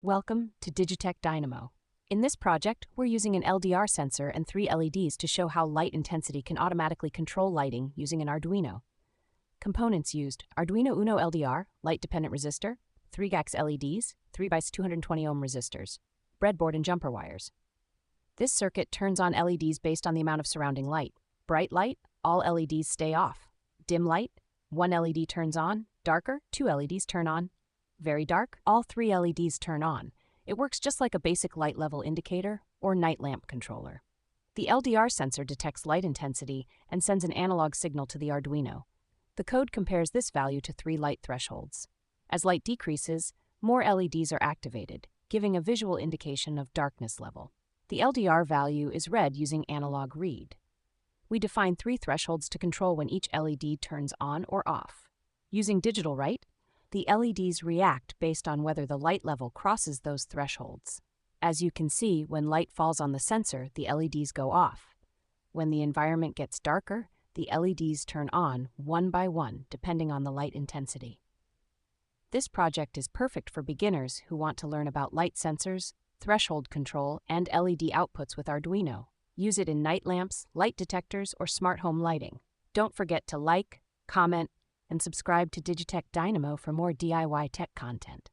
Welcome to Digitech Dynamo. In this project, we're using an LDR sensor and 3 LEDs to show how light intensity can automatically control lighting using an Arduino. Components used: Arduino UNO LDR, light-dependent resistor, 3 GAX LEDs, 3x220 ohm resistors, breadboard and jumper wires. This circuit turns on LEDs based on the amount of surrounding light. Bright light, all LEDs stay off. Dim light, 1 LED turns on. Darker, 2 LEDs turn on. Very dark, all 3 LEDs turn on. It works just like a basic light level indicator or night lamp controller. The LDR sensor detects light intensity and sends an analog signal to the Arduino. The code compares this value to 3 light thresholds. As light decreases, more LEDs are activated, giving a visual indication of darkness level. The LDR value is read using analog read. We define 3 thresholds to control when each LED turns on or off. Using digital write, the LEDs react based on whether the light level crosses those thresholds. As you can see, when light falls on the sensor, the LEDs go off. When the environment gets darker, the LEDs turn on one by one, depending on the light intensity. This project is perfect for beginners who want to learn about light sensors, threshold control, and LED outputs with Arduino. Use it in night lamps, light detectors, or smart home lighting. Don't forget to like, comment, and subscribe to Digitech Dynamo for more DIY tech content.